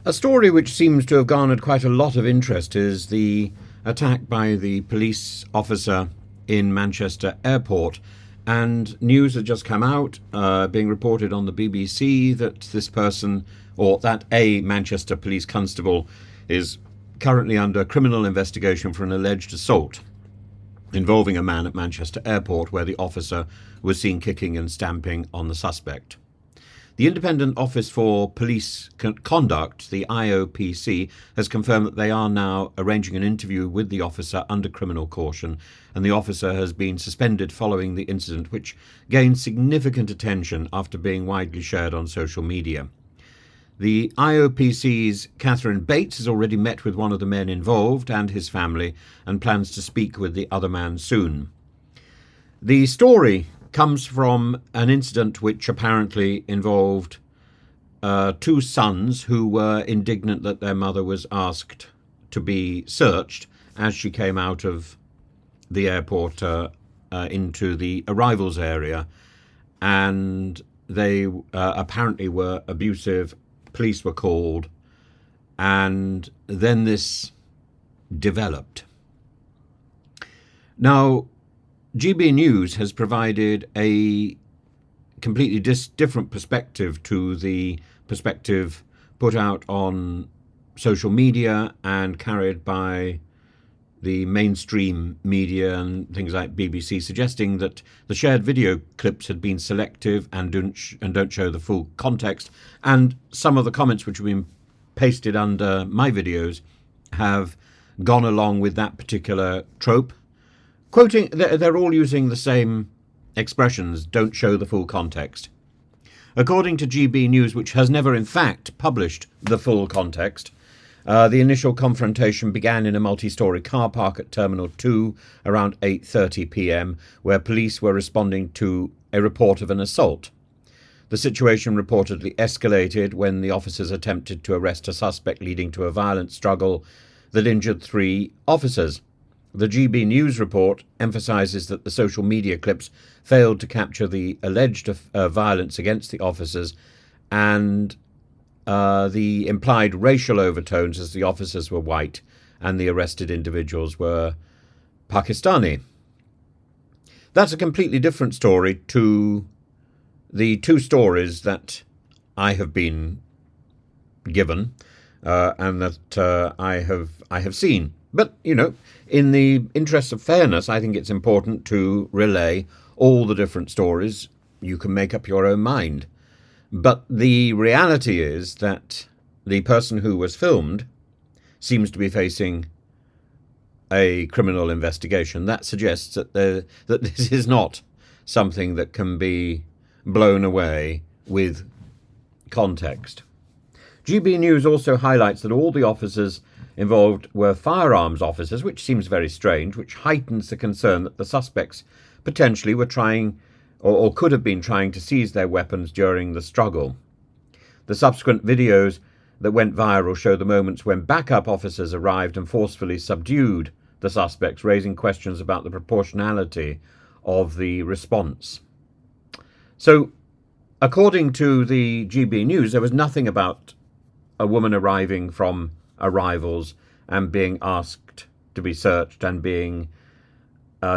A story which seems to have garnered quite a lot of interest is the attack by the police officer in Manchester Airport. And news had just come out, being reported on the BBC, that this person, or that a Manchester police constable, is currently under criminal investigation for an alleged assault involving a man at Manchester Airport, where the officer was seen kicking and stamping on the suspect. The Independent Office for Police Conduct, the IOPC, has confirmed that they are now arranging an interview with the officer under criminal caution, and the officer has been suspended following the incident, which gained significant attention after being widely shared on social media. The IOPC's Catherine Bates has already met with one of the men involved and his family and plans to speak with the other man soon. The story comes from an incident which apparently involved two sons who were indignant that their mother was asked to be searched as she came out of the airport into the arrivals area, and they apparently were abusive. Police were called, and then this developed. Now, GB News has provided a completely different perspective to the perspective put out on social media and carried by the mainstream media and things like BBC, suggesting that the shared video clips had been selective and don't show the full context. And some of the comments which have been pasted under my videos have gone along with that particular trope. Quoting, they're all using the same expressions, don't show the full context. According to GB News, which has never in fact published the full context, the initial confrontation began in a multi-storey car park at Terminal 2 around 8:30 p.m, where police were responding to a report of an assault. The situation reportedly escalated when the officers attempted to arrest a suspect, leading to a violent struggle that injured 3 officers. The GB News report emphasises that the social media clips failed to capture the alleged violence against the officers and the implied racial overtones, as the officers were white and the arrested individuals were Pakistani. That's a completely different story to the 2 stories that I have been given and that I have seen. But, you know, in the interest of fairness, I think it's important to relay all the different stories. You can make up your own mind. But the reality is that the person who was filmed seems to be facing a criminal investigation. That suggests that this is not something that can be blown away with context. GB News also highlights that all the officers involved were firearms officers, which seems very strange, which heightens the concern that the suspects potentially were trying or could have been trying to seize their weapons during the struggle. The subsequent videos that went viral show the moments when backup officers arrived and forcefully subdued the suspects, raising questions about the proportionality of the response. So, according to the GB News, there was nothing about a woman arriving from arrivals and being asked to be searched and being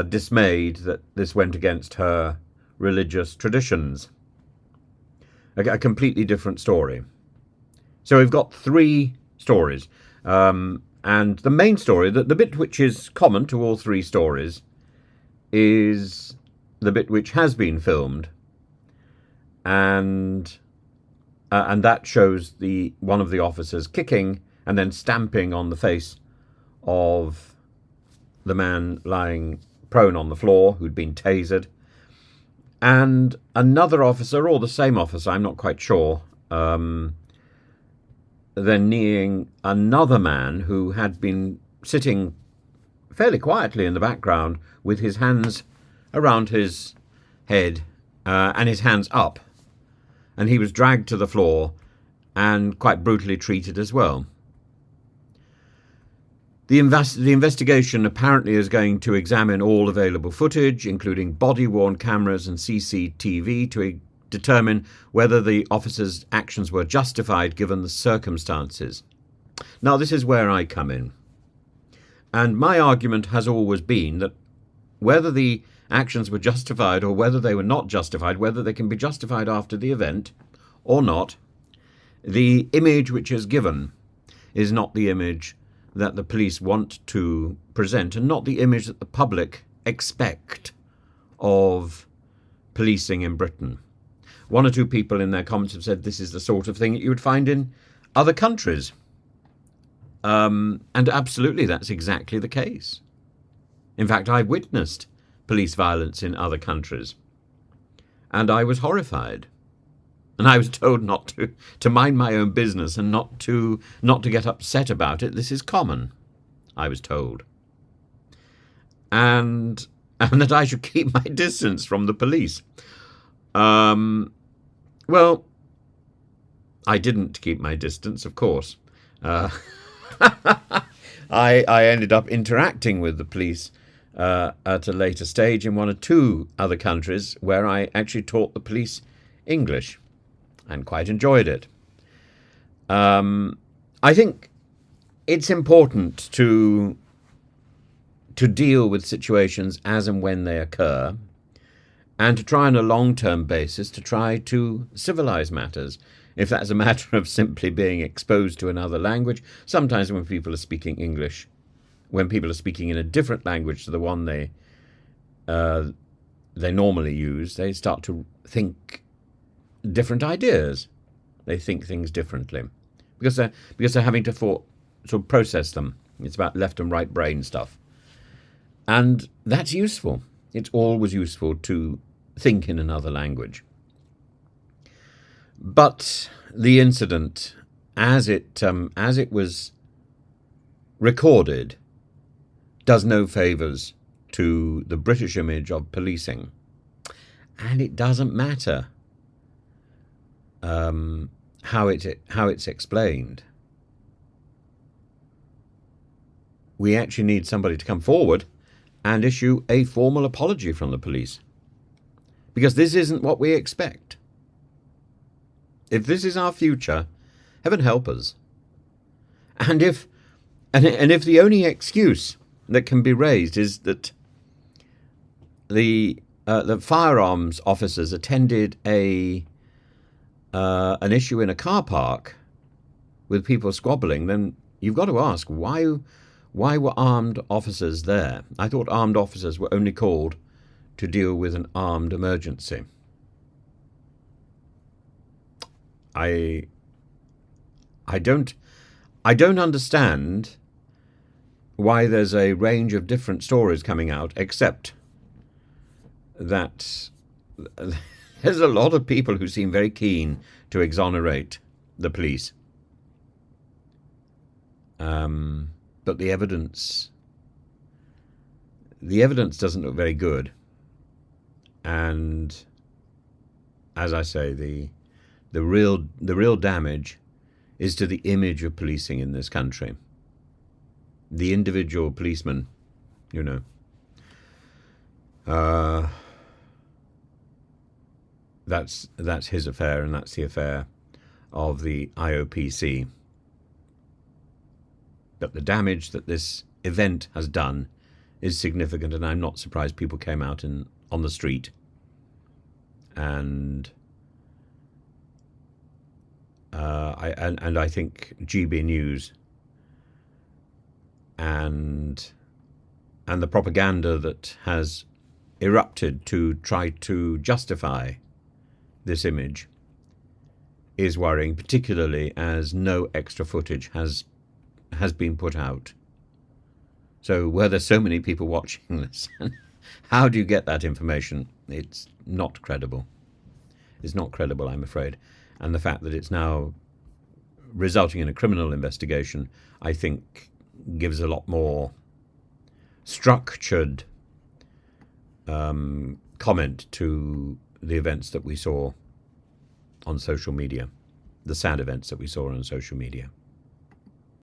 dismayed that this went against her religious traditions. A completely different story. So we've got 3 stories, and the main story, the bit which is common to all 3 stories, is the bit which has been filmed, and that shows one of the officers kicking and then stamping on the face of the man lying prone on the floor who'd been tasered. And another officer, or the same officer, I'm not quite sure, then kneeing another man who had been sitting fairly quietly in the background with his hands around his head and his hands up. And he was dragged to the floor and quite brutally treated as well. The investigation apparently is going to examine all available footage, including body-worn cameras and CCTV, determine whether the officer's actions were justified given the circumstances. Now, this is where I come in. And my argument has always been that whether the actions were justified or whether they were not justified, whether they can be justified after the event or not, the image which is given is not the image that the police want to present and not the image that the public expect of policing in Britain. One or two people in their comments have said this is the sort of thing that you would find in other countries. And absolutely, that's exactly the case. In fact, I witnessed police violence in other countries, and I was horrified. And I was told not to mind my own business and not to get upset about it. This is common, I was told. And that I should keep my distance from the police. Well, I didn't keep my distance, of course. I ended up interacting with the police at a later stage in one or two other countries where I actually taught the police English and quite enjoyed it. I think it's important to deal with situations as and when they occur, and to try on a long-term basis to try to civilize matters. If that's a matter of simply being exposed to another language, sometimes when people are speaking English, when people are speaking in a different language to the one they normally use, they start to think different ideas. They think things differently because they're having to sort of process them. It's about left and right brain stuff. And that's useful. It's always useful to think in another language. But the incident, as it was recorded, does no favours to the British image of policing. And it doesn't matter how it's explained. We actually need somebody to come forward and issue a formal apology from the police, because this isn't what we expect. If this is our future, heaven help us. And if the only excuse that can be raised is that the firearms officers attended an issue in a car park with people squabbling, then you've got to ask why were armed officers there? I thought armed officers were only called to deal with an armed emergency. I don't understand why there's a range of different stories coming out, except that there's a lot of people who seem very keen to exonerate the police. But the evidence doesn't look very good. And as I say, the real damage is to the image of policing in this country. The individual policeman, that's his affair, and that's the affair of the IOPC. But the damage that this event has done is significant, and I'm not surprised people came out on the street. And I think GB News and the propaganda that has erupted to try to justify this image is worrying, particularly as no extra footage has been put out. So were there so many people watching this? How do you get that information? It's not credible. It's not credible, I'm afraid. And the fact that it's now resulting in a criminal investigation, I think, gives a lot more structured comment to the events that we saw on social media, the sad events that we saw on social media.